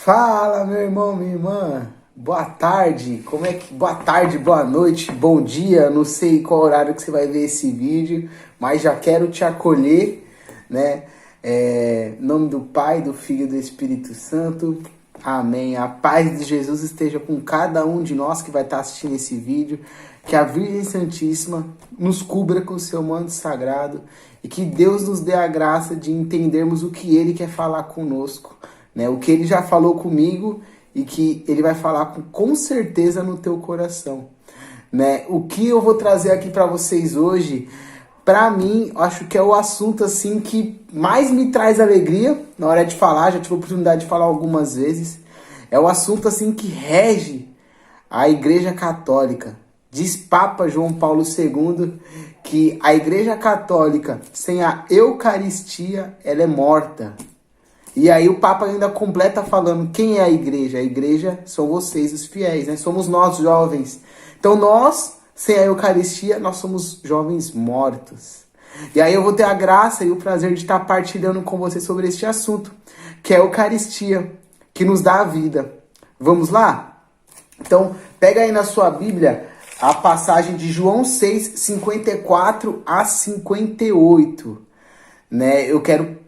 Fala, meu irmão, minha irmã. Boa tarde. Boa tarde, boa noite, bom dia. Não sei qual horário que você vai ver esse vídeo, mas já quero te acolher, né? Em nome do Pai, do Filho e do Espírito Santo. Amém. A paz de Jesus esteja com cada um de nós que vai estar assistindo esse vídeo. Que a Virgem Santíssima nos cubra com o seu manto sagrado e que Deus nos dê a graça de entendermos o que Ele quer falar conosco, né? O que Ele já falou comigo e que Ele vai falar com certeza no teu coração, né? O que eu vou trazer aqui para vocês hoje, para mim, acho que é o assunto assim que mais me traz alegria na hora de falar. Já tive a oportunidade de falar algumas vezes. É o assunto assim que rege a Igreja Católica. Diz Papa João Paulo II que a Igreja Católica sem a Eucaristia ela é morta. E aí o Papa ainda completa falando quem é a Igreja? A Igreja são vocês, os fiéis, né? Somos nós, jovens. Então nós, sem a Eucaristia, nós somos jovens mortos. E aí eu vou ter a graça e o prazer de estar partilhando com você sobre este assunto, que é a Eucaristia, que nos dá a vida. Vamos lá? Então, pega aí na sua Bíblia a passagem de João 6, 54 a 58, né? Eu quero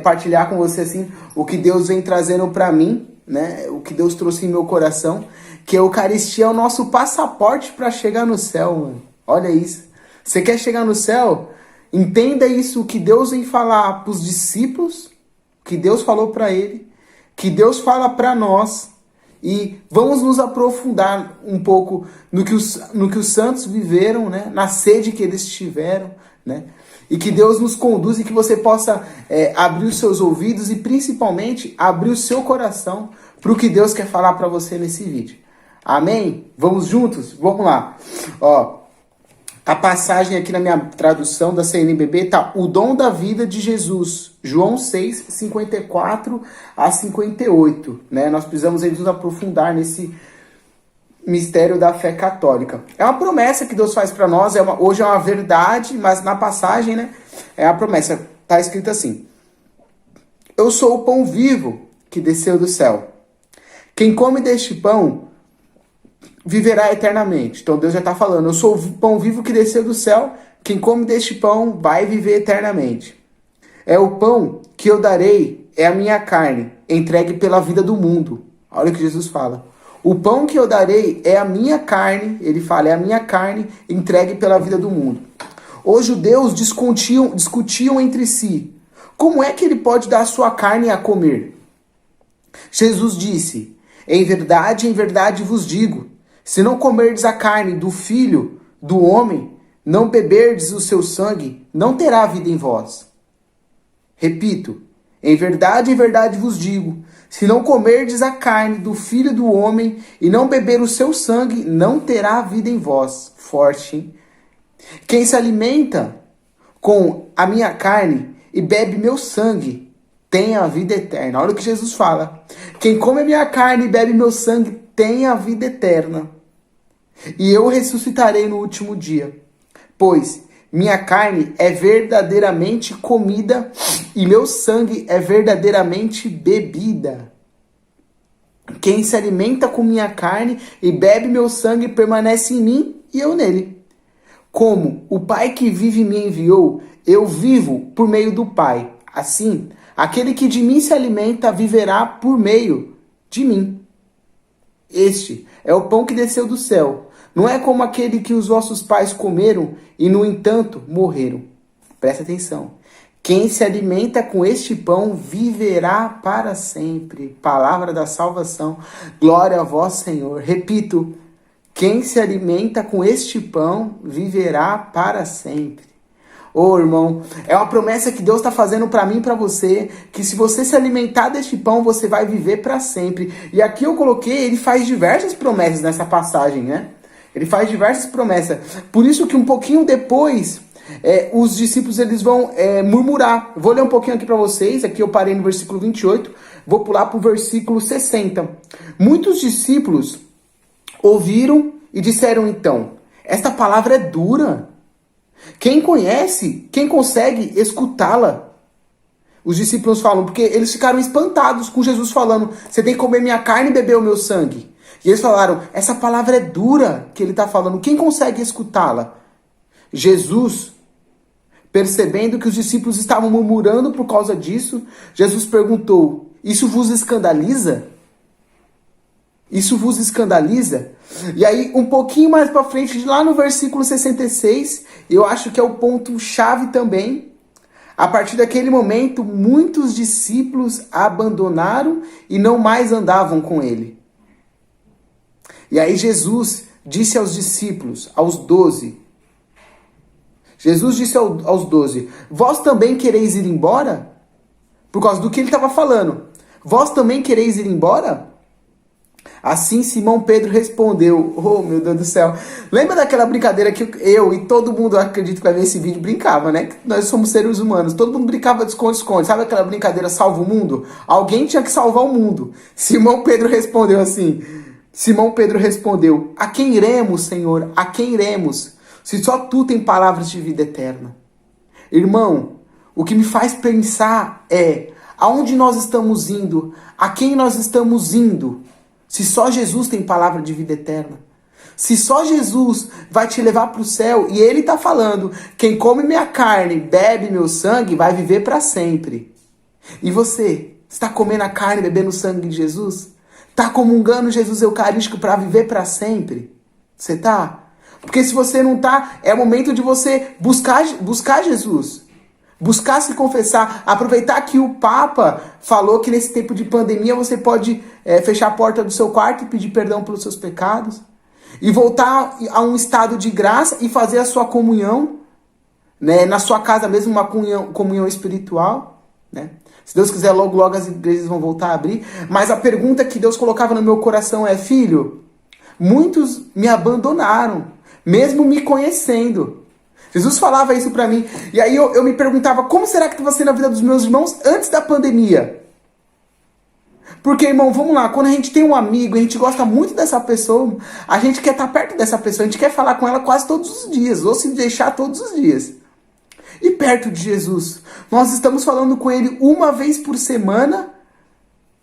partilhar com você assim o que Deus vem trazendo para mim, né? O que Deus trouxe em meu coração, que a Eucaristia é o nosso passaporte para chegar no céu, mano. Olha isso. Você quer chegar no céu? Entenda isso, o que Deus vem falar para os discípulos, que Deus falou para ele, que Deus fala para nós. E vamos nos aprofundar um pouco no que os santos viveram, né? Na sede que eles tiveram, né? E que Deus nos conduza e que você possa abrir os seus ouvidos e principalmente abrir o seu coração para o que Deus quer falar para você nesse vídeo. Amém? Vamos juntos? Vamos lá. Ó, a passagem aqui na minha tradução da CNBB tá: o dom da vida de Jesus. João 6, 54 a 58. Né? Nós precisamos nos aprofundar nesse mistério da fé católica. É uma promessa que Deus faz para nós. Hoje é uma verdade, mas na passagem, né, é a promessa. Tá escrito assim: eu sou o pão vivo que desceu do céu. Quem come deste pão viverá eternamente. Então Deus já está falando: eu sou o pão vivo que desceu do céu. Quem come deste pão vai viver eternamente. É o pão que eu darei, é a minha carne, entregue pela vida do mundo. Olha o que Jesus fala. O pão que eu darei é a minha carne, ele fala, é a minha carne entregue pela vida do mundo. Os judeus discutiam entre si: como é que ele pode dar a sua carne a comer? Jesus disse: em verdade vos digo, se não comerdes a carne do Filho do homem, não beberdes o seu sangue, não terá vida em vós. Repito, em verdade vos digo, se não comerdes a carne do Filho do homem e não beber o seu sangue, não terá vida em vós. Forte, hein? Quem se alimenta com a minha carne e bebe meu sangue, tem a vida eterna. Olha o que Jesus fala. Quem come a minha carne e bebe meu sangue, tem a vida eterna. E eu ressuscitarei no último dia. Pois minha carne é verdadeiramente comida e meu sangue é verdadeiramente bebida. Quem se alimenta com minha carne e bebe meu sangue permanece em mim e eu nele. Como o Pai que vive me enviou, eu vivo por meio do Pai. Assim, aquele que de mim se alimenta viverá por meio de mim. Este é o pão que desceu do céu. Não é como aquele que os vossos pais comeram e, no entanto, morreram. Presta atenção. Quem se alimenta com este pão viverá para sempre. Palavra da salvação. Glória a vós, Senhor. Repito. Quem se alimenta com este pão viverá para sempre. Ô, irmão, é uma promessa que Deus está fazendo para mim e para você, que se você se alimentar deste pão, você vai viver para sempre. E aqui eu coloquei, ele faz diversas promessas nessa passagem, né? Ele faz diversas promessas. Por isso que um pouquinho depois, os discípulos eles vão murmurar. Vou ler um pouquinho aqui para vocês. Aqui eu parei no versículo 28. Vou pular para o versículo 60. Muitos discípulos ouviram e disseram então: esta palavra é dura. Quem conhece, quem consegue escutá-la? Os discípulos falam, porque eles ficaram espantados com Jesus falando, você tem que comer minha carne e beber o meu sangue. E eles falaram, essa palavra é dura que ele está falando, quem consegue escutá-la? Jesus, percebendo que os discípulos estavam murmurando por causa disso, Jesus perguntou, isso vos escandaliza? Isso vos escandaliza? E aí, um pouquinho mais para frente, lá no versículo 66, eu acho que é o ponto-chave também. A partir daquele momento, muitos discípulos abandonaram e não mais andavam com ele. E aí Jesus disse aos discípulos, aos 12, Jesus disse aos 12, vós também quereis ir embora? Por causa do que ele estava falando. Vós também quereis ir embora? Assim Simão Pedro respondeu, oh meu Deus do céu, lembra daquela brincadeira que eu e todo mundo, acredito que vai ver esse vídeo, brincava, né? Nós somos seres humanos, todo mundo brincava de esconde-esconde, sabe aquela brincadeira salva o mundo? Alguém tinha que salvar o mundo. Simão Pedro respondeu assim, a quem iremos, Senhor? A quem iremos? Se só tu tem palavras de vida eterna. Irmão, o que me faz pensar é, aonde nós estamos indo? A quem nós estamos indo? Se só Jesus tem palavra de vida eterna. Se só Jesus vai te levar para o céu, e ele está falando, quem come minha carne, bebe meu sangue, vai viver para sempre. E você, está comendo a carne, bebendo o sangue de Jesus? Está comungando Jesus Eucarístico para viver para sempre? Você está? Porque se você não está, é momento de você buscar Jesus. Buscar se confessar, aproveitar que o Papa falou que nesse tempo de pandemia você pode fechar a porta do seu quarto e pedir perdão pelos seus pecados. E voltar a um estado de graça e fazer a sua comunhão, né, na sua casa mesmo, uma comunhão espiritual. Né? Se Deus quiser, logo, logo as igrejas vão voltar a abrir. Mas a pergunta que Deus colocava no meu coração é, filho, muitos me abandonaram, mesmo me conhecendo. Jesus falava isso pra mim. E aí eu me perguntava, como será que estava sendo a vida dos meus irmãos antes da pandemia? Porque, irmão, vamos lá, quando a gente tem um amigo, a gente gosta muito dessa pessoa, a gente quer estar perto dessa pessoa, a gente quer falar com ela quase todos os dias, ou se deixar todos os dias. E perto de Jesus, nós estamos falando com ele uma vez por semana,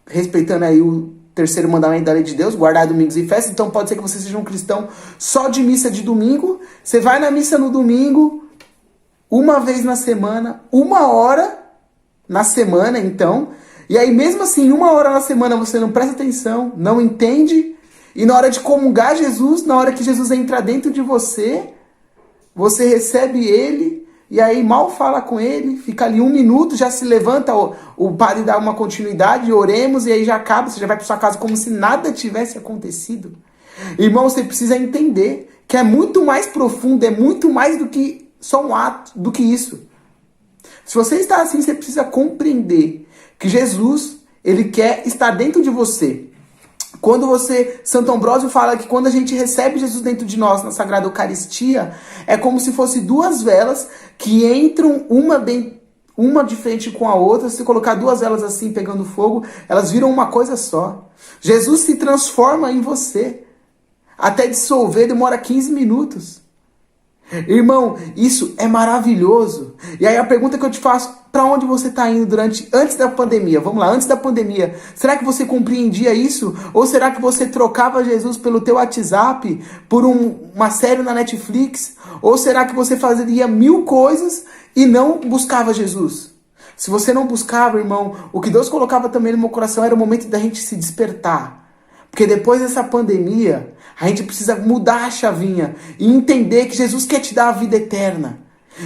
respeitando aí o terceiro mandamento da lei de Deus, guardar domingos e festas. Então pode ser que você seja um cristão só de missa de domingo. Você vai na missa no domingo, uma vez na semana, 1 hora na semana, então. E aí mesmo assim, 1 hora na semana você não presta atenção, não entende. E na hora de comungar Jesus, na hora que Jesus entra dentro de você, você recebe ele. E aí mal fala com ele, fica ali 1 minuto, já se levanta, o padre dá uma continuidade, oremos, e aí já acaba, você já vai para sua casa como se nada tivesse acontecido. Irmão, você precisa entender que é muito mais profundo, é muito mais do que só um ato, do que isso. Se você está assim, você precisa compreender que Jesus, ele quer estar dentro de você. Santo Ambrósio fala que quando a gente recebe Jesus dentro de nós na Sagrada Eucaristia, é como se fosse 2 velas que entram uma de frente com a outra. Se colocar 2 velas assim pegando fogo, elas viram uma coisa só. Jesus se transforma em você. Até dissolver demora 15 minutos. Irmão, isso é maravilhoso. E aí a pergunta que eu te faço, para onde você está indo antes da pandemia? Vamos lá, antes da pandemia, será que você compreendia isso? Ou será que você trocava Jesus pelo teu WhatsApp, por uma série na Netflix? Ou será que você fazia 1000 coisas e não buscava Jesus? Se você não buscava, irmão, o que Deus colocava também no meu coração era o momento da gente se despertar. Porque depois dessa pandemia, a gente precisa mudar a chavinha e entender que Jesus quer te dar a vida eterna.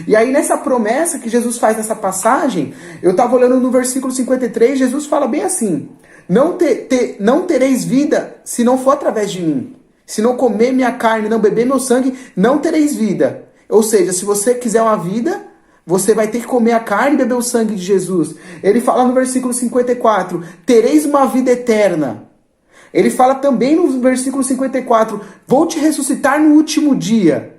E aí nessa promessa que Jesus faz nessa passagem, eu estava olhando no versículo 53, Jesus fala bem assim, não tereis vida se não for através de mim. Se não comer minha carne, não beber meu sangue, não tereis vida. Ou seja, se você quiser uma vida, você vai ter que comer a carne e beber o sangue de Jesus. Ele fala no versículo 54, tereis uma vida eterna. Ele fala também no versículo 54, vou te ressuscitar no último dia.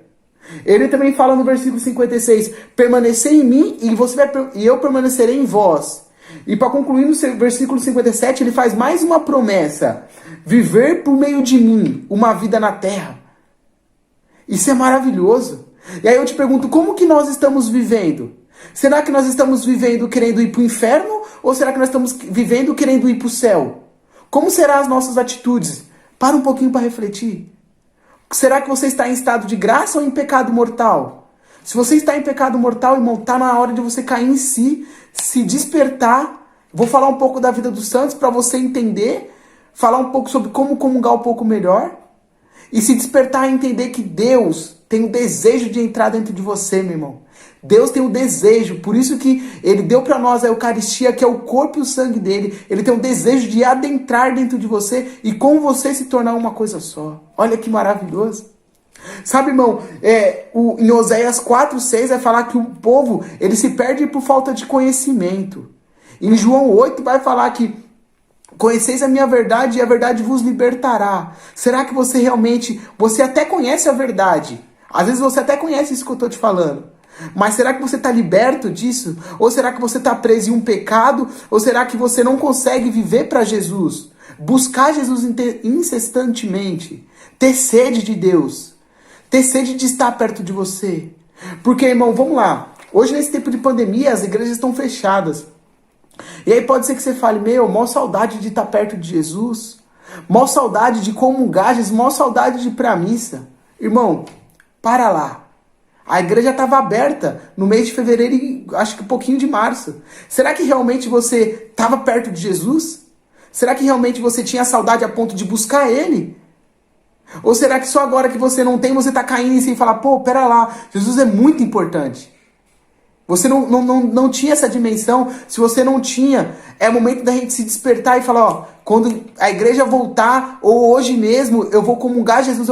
Ele também fala no versículo 56, permanecer em mim e eu permanecerei em vós. E para concluir no versículo 57, ele faz mais uma promessa, viver por meio de mim uma vida na terra. Isso é maravilhoso. E aí eu te pergunto, como que nós estamos vivendo? Será que nós estamos vivendo querendo ir para o inferno? Ou será que nós estamos vivendo querendo ir para o céu? Como serão as nossas atitudes? Para um pouquinho para refletir. Será que você está em estado de graça ou em pecado mortal? Se você está em pecado mortal, irmão, está na hora de você cair em si, se despertar. Vou falar um pouco da vida dos santos para você entender, falar um pouco sobre como comungar um pouco melhor e se despertar e entender que Deus tem o desejo de entrar dentro de você, meu irmão. Deus tem o desejo, por isso que Ele deu para nós a Eucaristia, que é o corpo e o sangue dele. Ele tem o desejo de adentrar dentro de você e com você se tornar uma coisa só. Olha que maravilhoso. Sabe, irmão, em Oséias 4:6 vai falar que o povo ele se perde por falta de conhecimento. Em João 8 vai falar que conheceis a minha verdade e a verdade vos libertará. Será que você realmente, você até conhece a verdade? Às vezes você até conhece isso que eu estou te falando. Mas será que você está liberto disso? Ou será que você está preso em um pecado? Ou será que você não consegue viver para Jesus? Buscar Jesus incessantemente. Ter sede de Deus. Ter sede de estar perto de você. Porque, irmão, vamos lá. Hoje, nesse tempo de pandemia, as igrejas estão fechadas. E aí pode ser que você fale, mó saudade de estar perto de Jesus. Mó saudade de comungar, mó saudade de ir para a missa. Irmão, para lá. A igreja estava aberta no mês de fevereiro e acho que um pouquinho de março. Será que realmente você estava perto de Jesus? Será que realmente você tinha saudade a ponto de buscar Ele? Ou será que só agora que você não tem, você está caindo em si e fala, pera lá, Jesus é muito importante. Você não tinha essa dimensão. Se você não tinha, é momento da gente se despertar e falar, quando a igreja voltar, ou hoje mesmo, eu vou comungar Jesus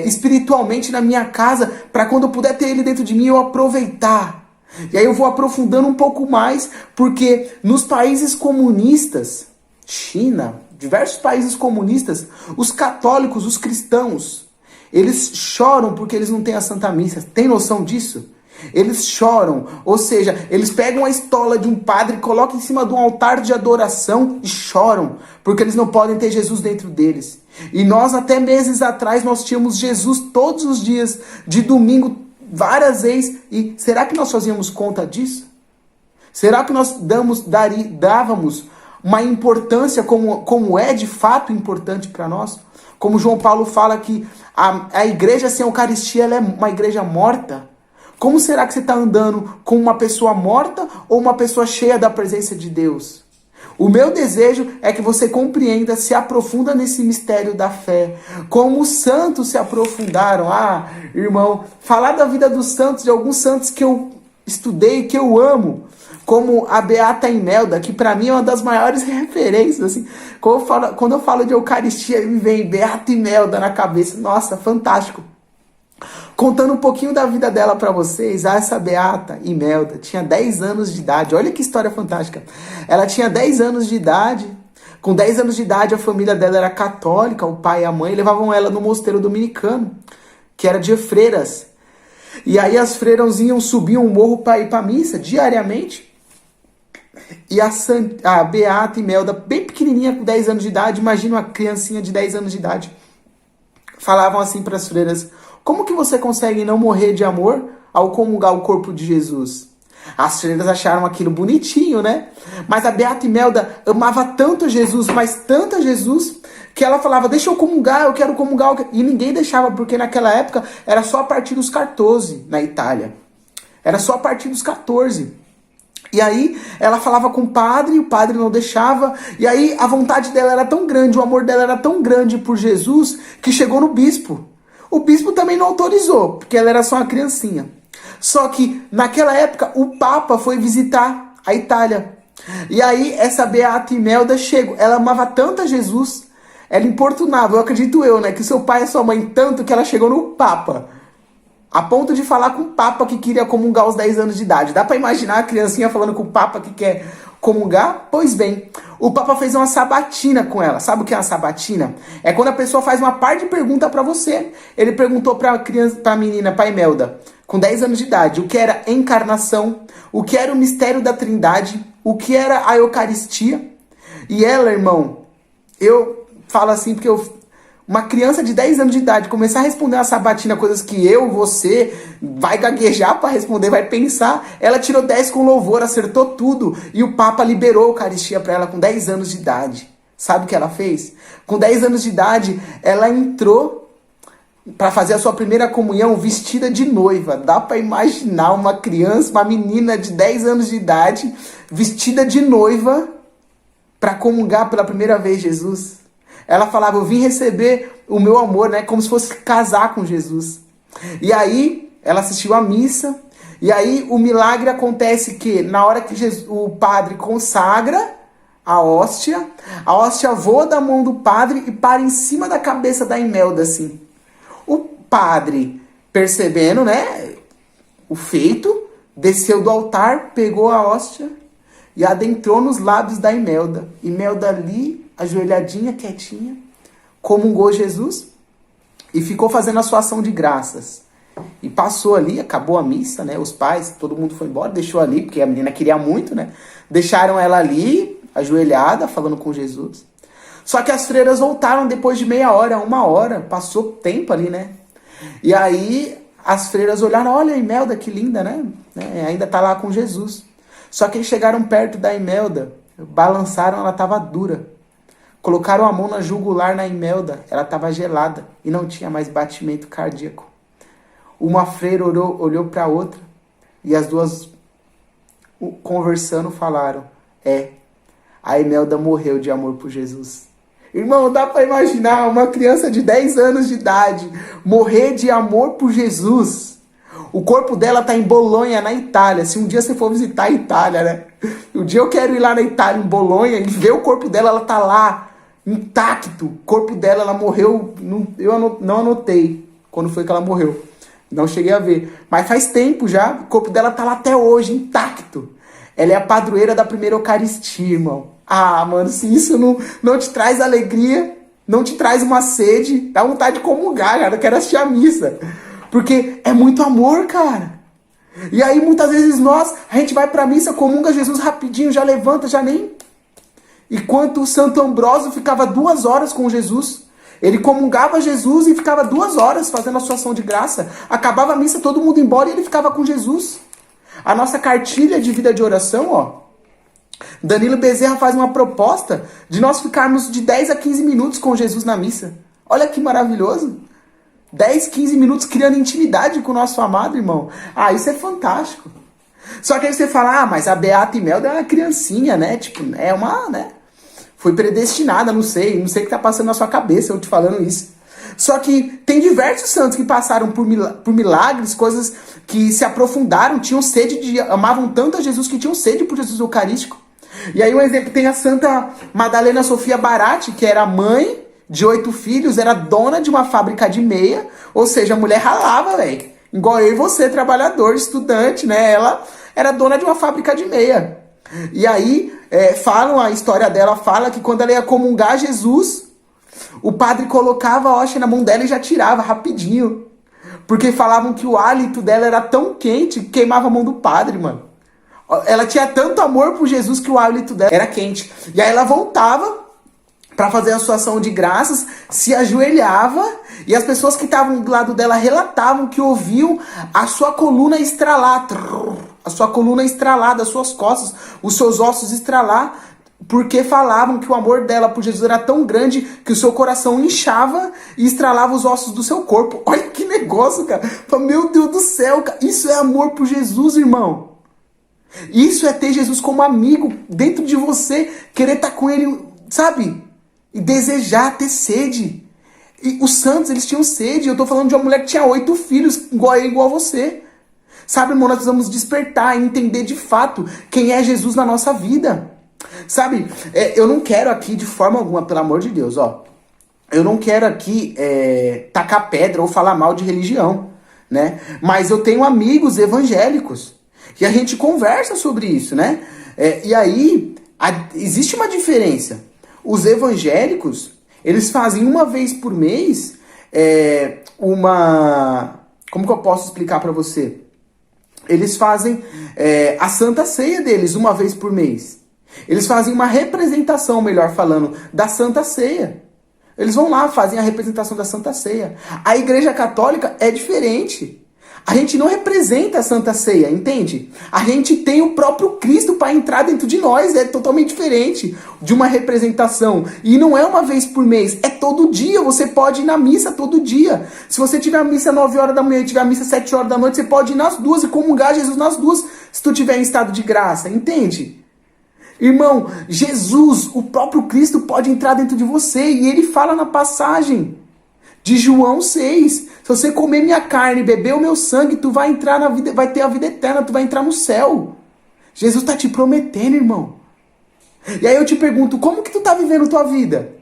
espiritualmente na minha casa, para quando eu puder ter Ele dentro de mim, eu aproveitar. E aí eu vou aprofundando um pouco mais, porque nos países comunistas, China, diversos países comunistas, os católicos, os cristãos, eles choram porque eles não têm a Santa Missa. Tem noção disso? Eles choram, ou seja, eles pegam a estola de um padre, colocam em cima de um altar de adoração e choram, porque eles não podem ter Jesus dentro deles. E nós até meses atrás, nós tínhamos Jesus todos os dias, de domingo, várias vezes, e será que nós fazíamos conta disso? Será que nós dávamos uma importância como é de fato importante para nós? Como João Paulo fala que a igreja sem Eucaristia ela é uma igreja morta. Como será que você está andando com uma pessoa morta ou uma pessoa cheia da presença de Deus? O meu desejo é que você compreenda, se aprofunda nesse mistério da fé. Como os santos se aprofundaram. Irmão, falar da vida dos santos, de alguns santos que eu estudei, que eu amo. Como a Beata Imelda, que para mim é uma das maiores referências. Assim. Quando eu falo de Eucaristia, me vem Beata Imelda na cabeça. Nossa, fantástico. Contando um pouquinho da vida dela para vocês, essa Beata Imelda tinha 10 anos de idade. Olha que história fantástica. Ela tinha 10 anos de idade. Com 10 anos de idade, a família dela era católica, o pai e a mãe levavam ela no mosteiro dominicano, que era de freiras. E aí as freiras subiam o morro para ir para a missa diariamente. E a Beata Imelda, bem pequenininha, com 10 anos de idade, imagina uma criancinha de 10 anos de idade, falavam assim para as freiras: como que você consegue não morrer de amor ao comungar o corpo de Jesus? As freiras acharam aquilo bonitinho, né? Mas a Beata Imelda amava tanto Jesus, mas tanto Jesus, que ela falava: deixa eu comungar, eu quero comungar. E ninguém deixava, porque naquela época era só a partir dos 14 na Itália. Era só a partir dos 14. E aí ela falava com o padre não deixava. E aí a vontade dela era tão grande, o amor dela era tão grande por Jesus, que chegou no bispo. O bispo também não autorizou, porque ela era só uma criancinha. Só que naquela época o Papa foi visitar a Itália. E aí essa Beata Imelda chegou. Ela amava tanto a Jesus, ela importunava, eu acredito né, que seu pai e sua mãe, tanto que ela chegou no Papa. A ponto de falar com o Papa que queria comungar aos 10 anos de idade. Dá para imaginar a criancinha falando com o Papa que quer comungar? Pois bem, o Papa fez uma sabatina com ela. Sabe o que é uma sabatina? É quando a pessoa faz uma par de pergunta para você. Ele perguntou para a menina, para Imelda, com 10 anos de idade, o que era encarnação, o que era o mistério da Trindade, o que era a Eucaristia. E ela, irmão, eu falo assim porque Uma criança de 10 anos de idade começar a responder uma sabatina, coisas que eu, você, vai gaguejar para responder, vai pensar. Ela tirou 10 com louvor, acertou tudo. E o Papa liberou a Eucaristia para ela com 10 anos de idade. Sabe o que ela fez? Com 10 anos de idade, ela entrou para fazer a sua primeira comunhão vestida de noiva. Dá para imaginar uma criança, uma menina de 10 anos de idade, vestida de noiva para comungar pela primeira vez Jesus. Ela falava, eu vim receber o meu amor, né? Como se fosse casar com Jesus. E aí, ela assistiu a missa. E aí, o milagre acontece que, na hora que o padre consagra a hóstia voa da mão do padre e para em cima da cabeça da Imelda, assim. O padre, percebendo, né? O feito, desceu do altar, pegou a hóstia e adentrou nos lábios da Imelda. Imelda ali, ajoelhadinha, quietinha, comungou Jesus e ficou fazendo a sua ação de graças. E passou ali, acabou a missa, né? Os pais, todo mundo foi embora, deixou ali, porque a menina queria muito, né? Deixaram ela ali, ajoelhada, falando com Jesus. Só que as freiras voltaram depois de meia hora, 1 hora, passou tempo ali, né? E aí as freiras olharam, olha a Imelda, que linda, né? Ainda tá lá com Jesus. Só que eles chegaram perto da Imelda, balançaram, ela tava dura. Colocaram a mão na jugular na Imelda, ela estava gelada e não tinha mais batimento cardíaco. Uma freira olhou para a outra e as duas, conversando, falaram, a Imelda morreu de amor por Jesus. Irmão, dá para imaginar uma criança de 10 anos de idade morrer de amor por Jesus. O corpo dela tá em Bolonha, na Itália. Se um dia você for visitar a Itália, né? Um dia eu quero ir lá na Itália, em Bolonha, e ver o corpo dela, ela tá lá, intacto. O corpo dela, ela morreu, eu não anotei quando foi que ela morreu. Não cheguei a ver. Mas faz tempo já, o corpo dela tá lá até hoje, intacto. Ela é a padroeira da primeira Eucaristia, irmão. Ah, mano, se isso não te traz alegria, não te traz uma sede, dá vontade de comungar, cara. Eu quero assistir a missa. Porque é muito amor, cara. E aí, muitas vezes a gente vai pra missa, comunga Jesus rapidinho, já levanta, já nem... Enquanto o Santo Ambrósio ficava 2 horas com Jesus. Ele comungava Jesus e ficava 2 horas fazendo a sua ação de graça. Acabava a missa, todo mundo embora e ele ficava com Jesus. A nossa cartilha de vida de oração, ó. Danilo Bezerra faz uma proposta de nós ficarmos de 10 a 15 minutos com Jesus na missa. Olha que maravilhoso. 10, 15 minutos criando intimidade com o nosso amado, irmão. Ah, isso é fantástico. Só que aí você fala, mas a Beata Imelda é uma criancinha, né? Tipo, é uma, né? Foi predestinada, não sei o que tá passando na sua cabeça eu te falando isso. Só que tem diversos santos que passaram por milagres, coisas que se aprofundaram, tinham sede amavam tanto a Jesus que tinham sede por Jesus Eucarístico. E aí um exemplo, tem a Santa Madalena Sofia Barati, que era mãe de 8 filhos, era dona de uma fábrica de meia, ou seja, a mulher ralava, velho. Igual eu e você, trabalhador, estudante, né? Ela era dona de uma fábrica de meia. E aí, falam, a história dela fala que quando ela ia comungar Jesus, o padre colocava a hóstia na mão dela e já tirava rapidinho. Porque falavam que o hálito dela era tão quente que queimava a mão do padre, mano. Ela tinha tanto amor por Jesus que o hálito dela era quente. E aí ela voltava para fazer a sua ação de graças, se ajoelhava, e as pessoas que estavam do lado dela relatavam que ouviam a sua coluna estralar, a sua coluna estralar das suas costas, os seus ossos estralar, porque falavam que o amor dela por Jesus era tão grande que o seu coração inchava e estralava os ossos do seu corpo. Olha que negócio, cara. Meu Deus do céu, cara. Isso é amor por Jesus, irmão. Isso é ter Jesus como amigo dentro de você, querer estar com ele, sabe? E desejar, ter sede. E os santos, eles tinham sede. Eu tô falando de uma mulher que tinha 8 filhos, igual eu, igual a você. Sabe, irmão, nós precisamos despertar e entender de fato quem é Jesus na nossa vida. Sabe, eu não quero aqui de forma alguma, pelo amor de Deus, ó. Eu não quero aqui tacar pedra ou falar mal de religião, né? Mas eu tenho amigos evangélicos. E a gente conversa sobre isso, né? E aí, existe uma diferença. Os evangélicos, eles fazem uma vez por mês como que eu posso explicar para você? Eles fazem a Santa Ceia deles uma vez por mês. Eles fazem uma representação, melhor falando, da Santa Ceia. Eles vão lá, fazem a representação da Santa Ceia. A Igreja Católica é diferente. A gente não representa a Santa Ceia, entende? A gente tem o próprio Cristo para entrar dentro de nós, é totalmente diferente de uma representação. E não é uma vez por mês, é todo dia, você pode ir na missa todo dia. Se você tiver a missa 9 horas da manhã e tiver a missa 7 horas da noite, você pode ir nas duas e comungar Jesus nas duas, se tu tiver em estado de graça, entende? Irmão, Jesus, o próprio Cristo pode entrar dentro de você, e ele fala na passagem de João 6, se você comer minha carne e beber o meu sangue, tu vai entrar na vida, vai ter a vida eterna, tu vai entrar no céu. Jesus está te prometendo, irmão. E aí eu te pergunto, como que tu está vivendo tua vida?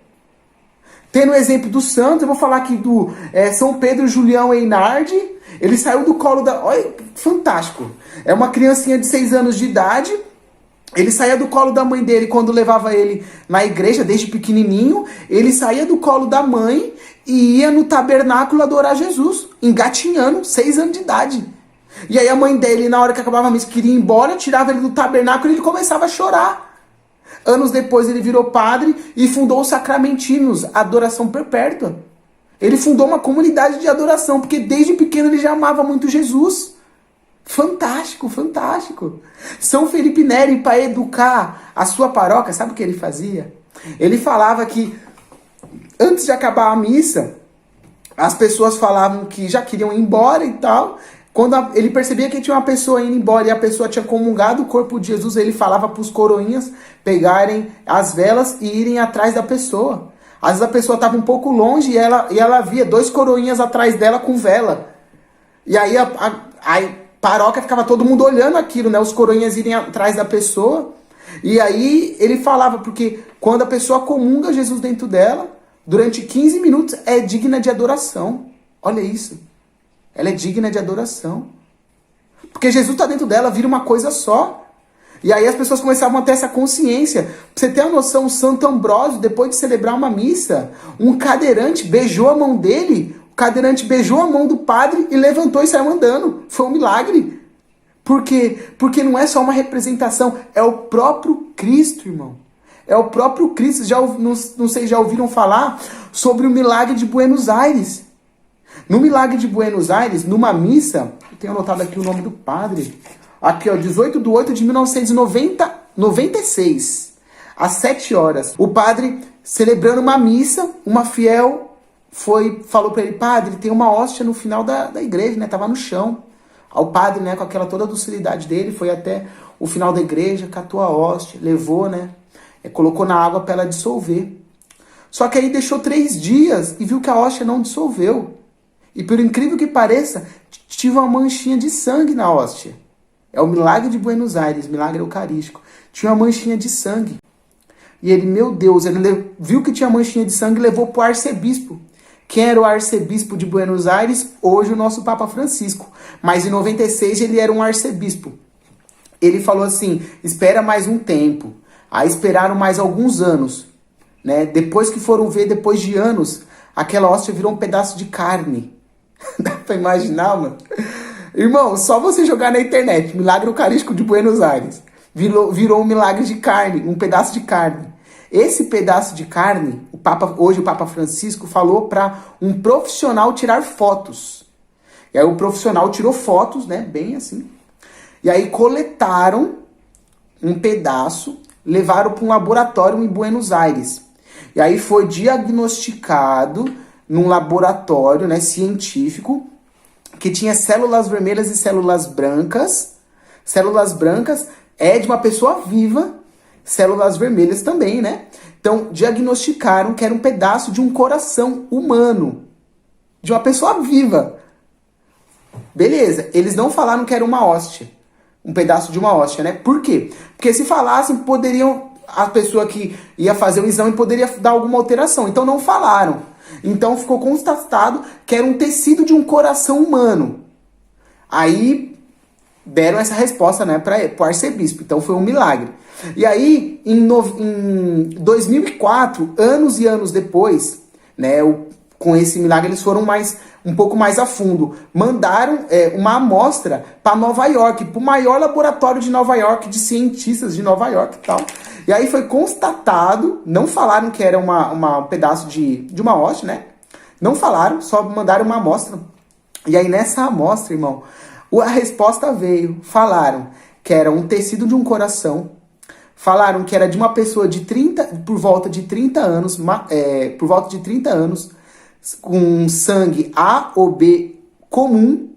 Tendo o exemplo dos santos, eu vou falar aqui do São Pedro Julião Einardi. Ele saiu do colo da... Olha, fantástico. É uma criancinha de 6 anos de idade. Ele saía do colo da mãe dele quando levava ele na igreja, desde pequenininho. Ele saía do colo da mãe e ia no tabernáculo adorar Jesus, engatinhando, 6 anos de idade. E aí a mãe dele, na hora que acabava a missa, queria ir embora, tirava ele do tabernáculo e ele começava a chorar. Anos depois ele virou padre e fundou os Sacramentinos, Adoração Perpétua. Ele fundou uma comunidade de adoração, porque desde pequeno ele já amava muito Jesus. Fantástico, fantástico. São Felipe Neri, para educar a sua paróquia, sabe o que ele fazia? Ele falava que antes de acabar a missa, as pessoas falavam que já queriam ir embora e tal. Quando ele percebia que tinha uma pessoa indo embora e a pessoa tinha comungado o corpo de Jesus, ele falava para os coroinhas pegarem as velas e irem atrás da pessoa. Às vezes a pessoa estava um pouco longe e ela via 2 coroinhas atrás dela com vela. E aí a paróquia ficava todo mundo olhando aquilo, né? Os coroinhas irem atrás da pessoa. E aí ele falava, porque quando a pessoa comunga Jesus dentro dela, durante 15 minutos é digna de adoração. Olha isso. Ela é digna de adoração. Porque Jesus está dentro dela, vira uma coisa só. E aí as pessoas começavam a ter essa consciência. Pra você ter uma noção, o Santo Ambrósio, depois de celebrar uma missa, um cadeirante beijou a mão dele, o cadeirante beijou a mão do padre e levantou e saiu andando. Foi um milagre. Por quê? Porque não é só uma representação, é o próprio Cristo, irmão. É o próprio Cristo. Não sei, já ouviram falar sobre o milagre de Buenos Aires? No milagre de Buenos Aires, numa missa, eu tenho anotado aqui o nome do padre, aqui ó, 18/8/1996, às 7 horas, o padre celebrando uma missa, uma fiel falou para ele, padre, tem uma hóstia no final da igreja, né, tava no chão. Aí o padre, né, com aquela toda docilidade dele, foi até o final da igreja, catou a hóstia, levou, né, colocou na água para ela dissolver. Só que aí deixou 3 dias e viu que a hóstia não dissolveu. E por incrível que pareça, tinha uma manchinha de sangue na hóstia. É o milagre de Buenos Aires, milagre eucarístico. Tinha uma manchinha de sangue. E ele, meu Deus, ele viu que tinha manchinha de sangue e levou para o arcebispo. Quem era o arcebispo de Buenos Aires? Hoje o nosso Papa Francisco. Mas em 96 ele era um arcebispo. Ele falou assim, espera mais um tempo. Aí esperaram mais alguns anos. Né? Depois que foram ver, depois de anos, aquela hóstia virou um pedaço de carne. Dá pra imaginar, mano? Irmão, só você jogar na internet, milagre eucarístico de Buenos Aires, virou um milagre de carne, um pedaço de carne. Esse pedaço de carne, hoje o Papa Francisco falou para um profissional tirar fotos. E aí o profissional tirou fotos, né, bem assim. E aí coletaram um pedaço, levaram para um laboratório em Buenos Aires. E aí foi diagnosticado num laboratório, né, científico, que tinha células vermelhas e células brancas. Células brancas é de uma pessoa viva, células vermelhas também, né? Então, diagnosticaram que era um pedaço de um coração humano, de uma pessoa viva. Beleza, eles não falaram que era uma hóstia, um pedaço de uma hóstia, né? Por quê? Porque se falassem, a pessoa que ia fazer o exame poderia dar alguma alteração, então não falaram. Então ficou constatado que era um tecido de um coração humano. Aí deram essa resposta, né, para o arcebispo. Então foi um milagre. E aí, em 2004, anos e anos depois, né, com esse milagre eles foram um pouco mais a fundo. Mandaram uma amostra para Nova York, para o maior laboratório de Nova York, de cientistas de Nova York e tal. E aí foi constatado, não falaram que era um pedaço de uma hóstia, né? Não falaram, só mandaram uma amostra. E aí nessa amostra, irmão, a resposta veio. Falaram que era um tecido de um coração. Falaram que era de uma pessoa de 30, por volta de 30 anos, com sangue A ou B comum.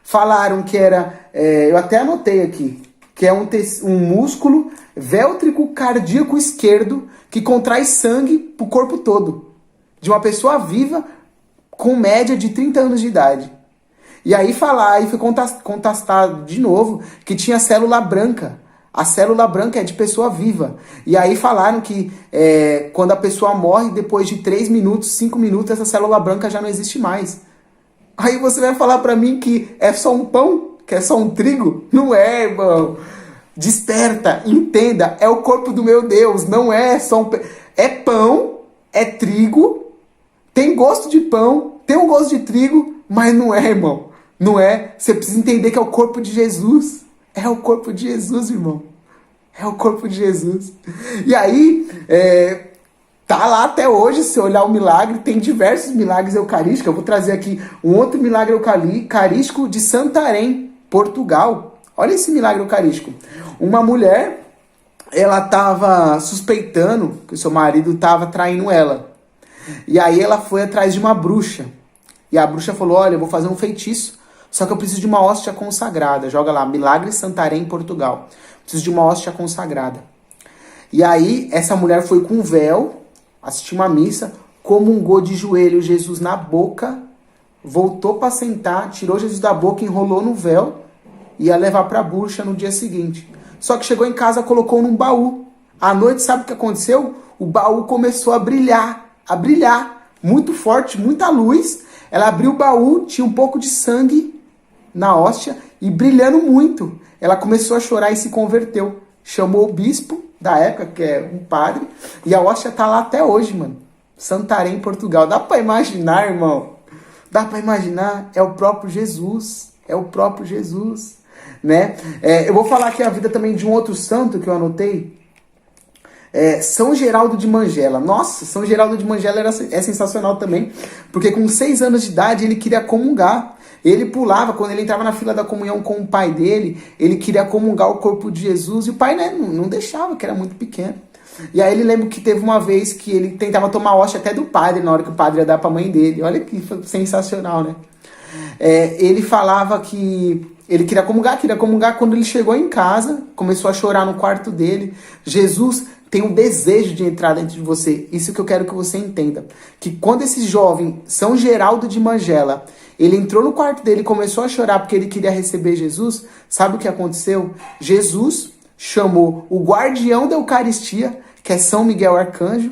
Falaram que era, eu até anotei aqui, que é um músculo véltrico cardíaco esquerdo que contrai sangue pro corpo todo. De uma pessoa viva com média de 30 anos de idade. E aí foi contestado de novo que tinha célula branca. A célula branca é de pessoa viva. E aí falaram que quando a pessoa morre, depois de 3 minutos, 5 minutos, essa célula branca já não existe mais. Aí você vai falar pra mim que é só um pão? Que é só um trigo? Não é, irmão. Desperta, entenda, é o corpo do meu Deus, não é só um... É pão, é trigo, tem gosto de pão, tem um gosto de trigo, mas não é, irmão. Não é. Você precisa entender que é o corpo de Jesus. É o corpo de Jesus, irmão. É o corpo de Jesus. E aí, tá lá até hoje, se olhar o milagre, tem diversos milagres eucarísticos. Eu vou trazer aqui um outro milagre eucarístico de Santarém, Portugal. Olha esse milagre eucarístico. Uma mulher, ela tava suspeitando que o seu marido tava traindo ela. E aí ela foi atrás de uma bruxa. E a bruxa falou, olha, eu vou fazer um feitiço, só que eu preciso de uma hóstia consagrada. Joga lá, Milagre Santarém, Portugal. Preciso de uma hóstia consagrada. E aí, essa mulher foi com um véu, assistiu uma missa, comungou de joelho Jesus na boca, voltou para sentar, tirou Jesus da boca, enrolou no véu, e ia levar para a bruxa no dia seguinte. Só que chegou em casa, colocou num baú. À noite, sabe o que aconteceu? O baú começou a brilhar, muito forte, muita luz. Ela abriu o baú, tinha um pouco de sangue na hóstia e brilhando muito. Ela começou a chorar e se converteu. Chamou o bispo da época, que é um padre, e a hóstia tá lá até hoje, mano. Santarém, Portugal. Dá pra imaginar, irmão? Dá pra imaginar? É o próprio Jesus. É o próprio Jesus, né? Eu vou falar aqui a vida também de um outro santo que eu anotei. São Geraldo de Mangela. Nossa, São Geraldo de Mangela é sensacional também, porque com 6 anos de idade ele queria comungar. Ele pulava, quando ele entrava na fila da comunhão com o pai dele, ele queria comungar o corpo de Jesus, e o pai, né, não deixava, que era muito pequeno. E aí ele lembra que teve uma vez que ele tentava tomar hóstia até do padre, na hora que o padre ia dar pra mãe dele. Olha que sensacional, né? Ele falava que ele queria comungar. Quando ele chegou em casa, começou a chorar no quarto dele. Jesus tem um desejo de entrar dentro de você. Isso que eu quero que você entenda. Que quando esse jovem, São Geraldo de Mangela, ele entrou no quarto dele e começou a chorar porque ele queria receber Jesus, sabe o que aconteceu? Jesus chamou o guardião da Eucaristia, que é São Miguel Arcanjo,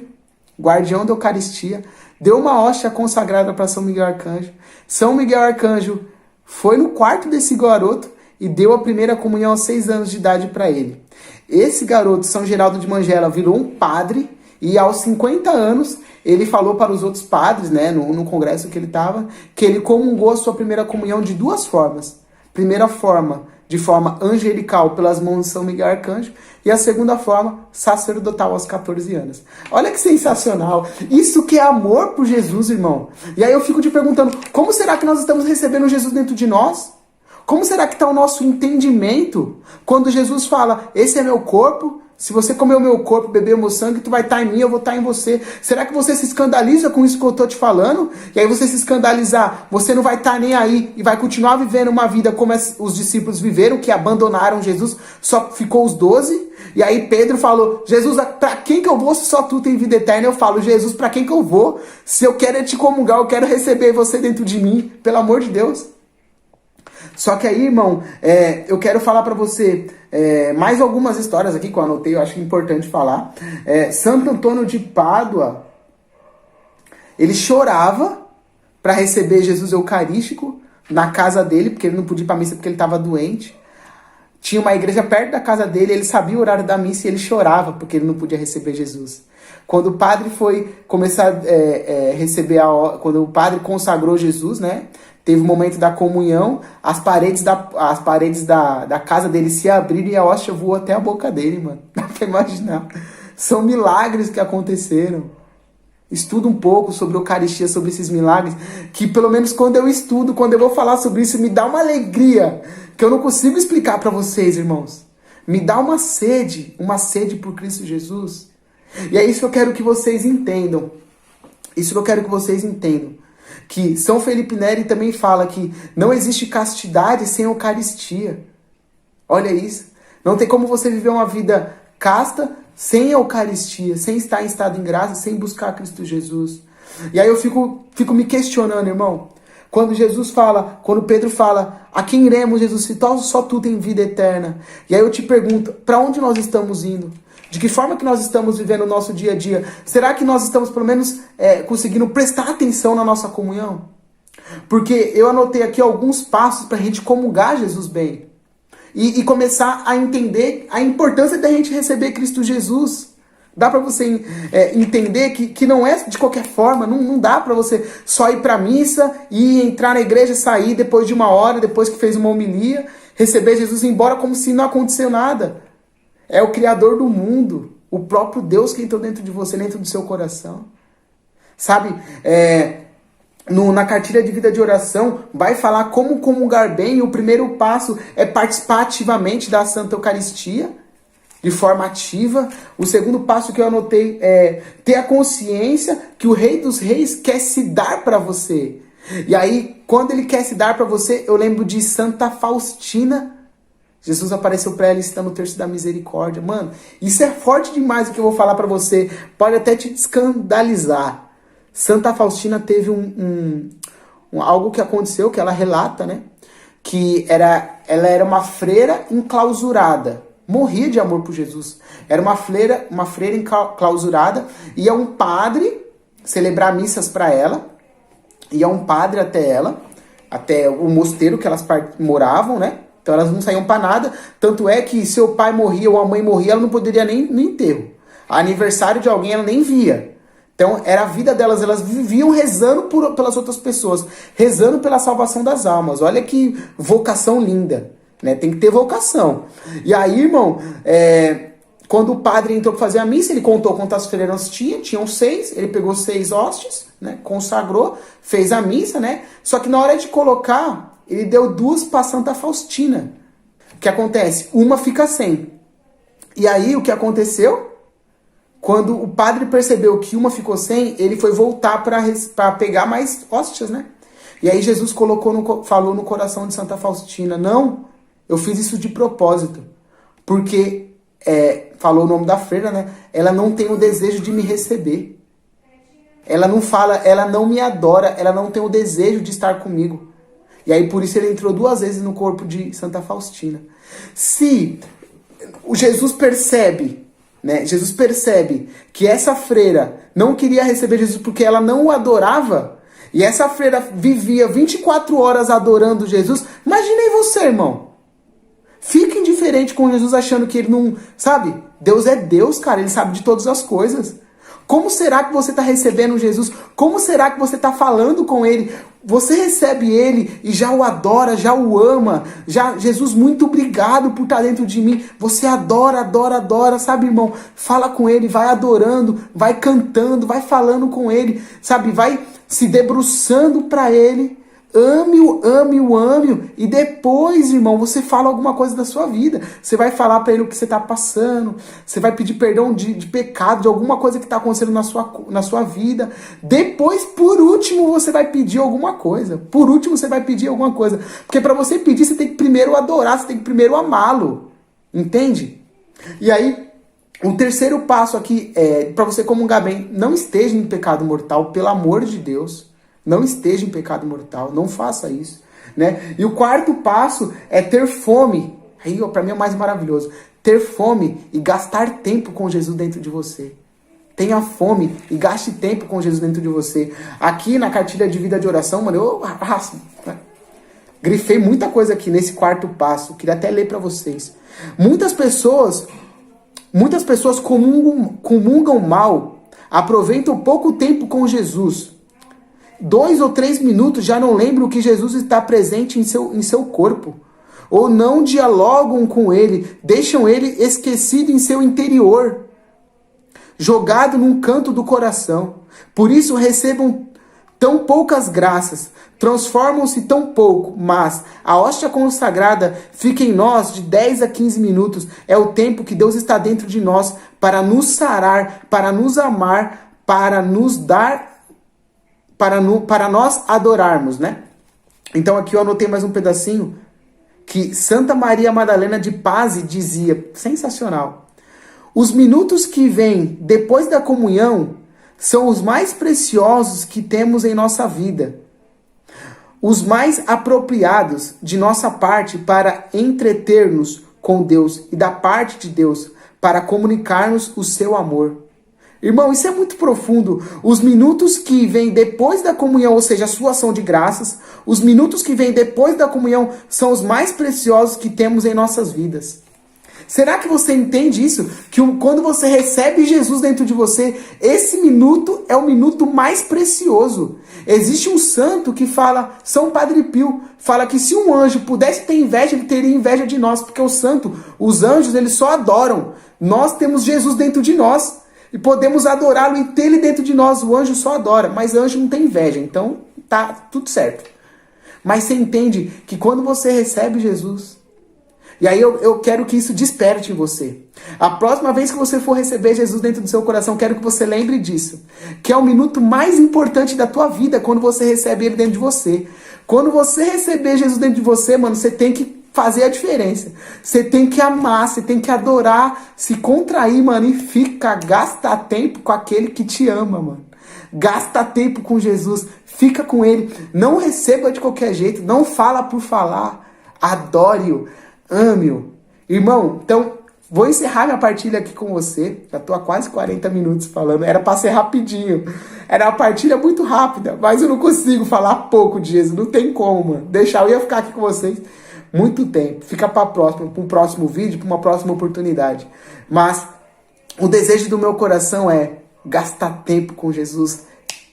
guardião da Eucaristia, deu uma hóstia consagrada para São Miguel Arcanjo. São Miguel Arcanjo foi no quarto desse garoto e deu a primeira comunhão aos 6 anos de idade para ele. Esse garoto, São Geraldo de Mangela, virou um padre e aos 50 anos ele falou para os outros padres, né, no congresso que ele estava, que ele comungou a sua primeira comunhão de 2 formas. Primeira forma, de forma angelical pelas mãos de São Miguel Arcanjo, e a segunda forma, sacerdotal aos 14 anos. Olha que sensacional! Isso que é amor por Jesus, irmão. E aí eu fico te perguntando, como será que nós estamos recebendo Jesus dentro de nós? Como será que está o nosso entendimento quando Jesus fala, esse é meu corpo, se você comer o meu corpo, beber o meu sangue, tu vai estar em mim, eu vou estar em você. Será que você se escandaliza com isso que eu estou te falando? E aí você se escandalizar, você não vai estar nem aí e vai continuar vivendo uma vida como os discípulos viveram, que abandonaram Jesus, só ficou os 12. E aí Pedro falou, Jesus, para quem que eu vou se só tu tem vida eterna? Eu falo, Jesus, para quem que eu vou? Se eu quero te comungar, eu quero receber você dentro de mim, pelo amor de Deus. Só que aí, irmão, eu quero falar pra você mais algumas histórias aqui que eu anotei, eu acho importante falar. Santo Antônio de Pádua, ele chorava para receber Jesus Eucarístico na casa dele, porque ele não podia ir pra missa porque ele estava doente. Tinha uma igreja perto da casa dele, ele sabia o horário da missa e ele chorava porque ele não podia receber Jesus. Quando o padre foi começar a receber quando o padre consagrou Jesus, né? Teve o momento da comunhão, as paredes da casa dele se abriram e a hóstia voou até a boca dele, mano. Dá pra quer imaginar. São milagres que aconteceram. Estuda um pouco sobre Eucaristia, sobre esses milagres, que pelo menos quando eu estudo, quando eu vou falar sobre isso, me dá uma alegria que eu não consigo explicar para vocês, irmãos. Me dá uma sede por Cristo Jesus. E é isso que eu quero que vocês entendam. Isso que eu quero que vocês entendam. Que São Felipe Neri também fala que não existe castidade sem Eucaristia. Olha isso. Não tem como você viver uma vida casta sem Eucaristia, sem estar em estado em graça, sem buscar Cristo Jesus. E aí eu fico me questionando, irmão. Quando Pedro fala, a quem iremos, Jesus, se só tu tem vida eterna? E aí eu te pergunto, para onde nós estamos indo? De que forma que nós estamos vivendo o nosso dia a dia? Será que nós estamos, pelo menos, conseguindo prestar atenção na nossa comunhão? Porque eu anotei aqui alguns passos para a gente comungar Jesus bem. E começar a entender a importância da gente receber Cristo Jesus. Dá para você entender que não é de qualquer forma, não dá para você só ir para a missa e entrar na igreja, sair depois de uma hora, depois que fez uma homilia, receber Jesus e ir embora como se não aconteceu nada. É o Criador do mundo, o próprio Deus que entrou dentro de você, dentro do seu coração. Sabe, na cartilha de vida de oração, vai falar como comungar bem, e o primeiro passo é participar ativamente da Santa Eucaristia, de forma ativa. O segundo passo que eu anotei é ter a consciência que o Rei dos Reis quer se dar para você. E aí, quando ele quer se dar para você, eu lembro de Santa Faustina. Jesus apareceu para ela citando o terço da misericórdia. Mano, isso é forte demais o que eu vou falar para você. Pode até te escandalizar. Santa Faustina teve algo que aconteceu, que ela relata, né? Que ela era uma freira enclausurada. Morria de amor por Jesus. Era uma freira enclausurada. Ia um padre celebrar missas para ela. Ia um padre até ela, até o mosteiro que elas moravam, né? Então elas não saíam para nada. Tanto é que se o pai morria ou a mãe morria, ela não poderia nem no enterro. Aniversário de alguém ela nem via. Então era a vida delas, elas viviam rezando pelas outras pessoas, rezando pela salvação das almas. Olha que vocação linda, né? Tem que ter vocação. E aí, irmão, quando o padre entrou para fazer a missa, ele contou quantas freiras tinham 6, ele pegou 6 hóstias, né? Consagrou, fez a missa, né? Só que na hora de colocar, ele deu 2 para Santa Faustina. O que acontece? Uma fica sem. E aí, o que aconteceu? Quando o padre percebeu que uma ficou sem, ele foi voltar para pegar mais hóstias, né? E aí Jesus falou no coração de Santa Faustina, não, eu fiz isso de propósito. Porque, falou o nome da freira, né? Ela não tem o desejo de me receber. Ela não fala, ela não me adora, ela não tem o desejo de estar comigo. E aí por isso ele entrou 2 vezes no corpo de Santa Faustina. Se o Jesus percebe, né? Jesus percebe que essa freira não queria receber Jesus porque ela não o adorava, e essa freira vivia 24 horas adorando Jesus. Imagine você, irmão. Fica indiferente com Jesus achando que ele não... Sabe? Deus é Deus, cara. Ele sabe de todas as coisas. Como será que você está recebendo Jesus? Como será que você está falando com ele? Você recebe ele e já o adora, já o ama. Já, Jesus, muito obrigado por estar dentro de mim. Você adora, adora, adora, sabe, irmão? Fala com ele, vai adorando, vai cantando, vai falando com ele, sabe? Vai se debruçando para ele. Ame-o, ame-o, ame-o. E depois, irmão, você fala alguma coisa da sua vida. Você vai falar para ele o que você está passando. Você vai pedir perdão de pecado, de alguma coisa que está acontecendo na sua vida. Depois, por último, você vai pedir alguma coisa. Por último, você vai pedir alguma coisa. Porque para você pedir, você tem que primeiro adorar, você tem que primeiro amá-lo. Entende? E aí, o terceiro passo aqui é para você comungar bem. Não esteja em pecado mortal, pelo amor de Deus. Não esteja em pecado mortal, não faça isso, né? E o quarto passo é ter fome. Aí, para mim é o mais maravilhoso. Ter fome e gastar tempo com Jesus dentro de você. Tenha fome e gaste tempo com Jesus dentro de você. Aqui na cartilha de vida de oração, mano, eu grifei muita coisa aqui nesse quarto passo. Queria até ler para vocês. Muitas pessoas comungam mal, aproveitam pouco tempo com Jesus. 2 ou 3 minutos já não lembram que Jesus está presente em seu corpo. ou não dialogam com ele, deixam ele esquecido em seu interior, jogado num canto do coração. Por isso recebam tão poucas graças, transformam-se tão pouco, mas a hóstia consagrada fica em nós de 10 a 15 minutos. É o tempo que Deus está dentro de nós para nos sarar, para nos amar, para nos dar, para nós adorarmos, né? Então aqui eu anotei mais um pedacinho que Santa Maria Madalena de Pazzi dizia, sensacional. Os minutos que vêm depois da comunhão são os mais preciosos que temos em nossa vida. Os mais apropriados de nossa parte para entreter-nos com Deus e da parte de Deus para comunicar-nos o seu amor. Irmão, isso é muito profundo. Os minutos que vêm depois da comunhão, ou seja, a sua ação de graças, os minutos que vêm depois da comunhão são os mais preciosos que temos em nossas vidas. Será que você entende isso? Que quando você recebe Jesus dentro de você, esse minuto é o minuto mais precioso. Existe um santo que fala, São Padre Pio, fala que se um anjo pudesse ter inveja, ele teria inveja de nós, porque o santo, os anjos, eles só adoram. Nós temos Jesus dentro de nós e podemos adorá-lo e ter ele dentro de nós. O anjo só adora, mas o anjo não tem inveja, então tá tudo certo. Mas você entende que quando você recebe Jesus, e aí eu quero que isso desperte em você. A próxima vez que você for receber Jesus dentro do seu coração, quero que você lembre disso. Que é o minuto mais importante da tua vida, quando você recebe ele dentro de você. Quando você receber Jesus dentro de você, mano, você tem que fazer a diferença. Você tem que amar, você tem que adorar, se contrair, mano, e gasta tempo com aquele que te ama, mano. Gasta tempo com Jesus, fica com ele. Não receba de qualquer jeito, não fala por falar. Adore-o. Ame-o. Irmão, então, vou encerrar minha partilha aqui com você. Já tô há quase 40 minutos falando. Era para ser rapidinho. Era uma partilha muito rápida, mas eu não consigo falar pouco de Jesus. Não tem como, mano. Eu ia ficar aqui com vocês muito tempo. Fica para um próximo vídeo, para uma próxima oportunidade. Mas o desejo do meu coração é gastar tempo com Jesus.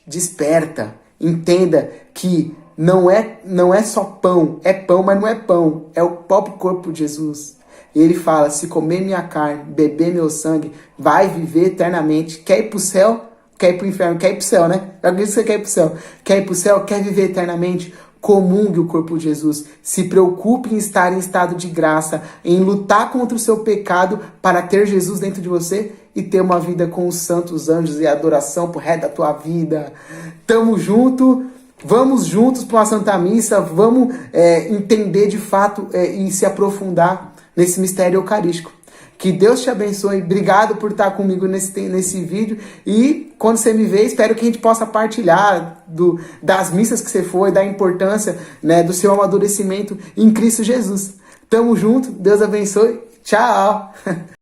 Desperta. Entenda que não é só pão, é pão, mas não é pão, é o próprio corpo de Jesus. E ele fala, se comer minha carne, beber meu sangue, vai viver eternamente. Quer ir pro céu? Quer ir pro inferno? Quer ir pro céu, né? Eu acredito que você quer ir pro céu. Quer ir pro céu? Quer viver eternamente? Comungue o corpo de Jesus. Se preocupe em estar em estado de graça, em lutar contra o seu pecado para ter Jesus dentro de você e ter uma vida com os santos anjos e adoração pro resto da tua vida. Tamo junto. Vamos juntos para uma Santa Missa, vamos entender de fato e se aprofundar nesse mistério eucarístico. Que Deus te abençoe, obrigado por estar comigo nesse vídeo e quando você me vê, espero que a gente possa partilhar das missas que você foi, da importância, né, do seu amadurecimento em Cristo Jesus. Tamo junto, Deus abençoe, tchau!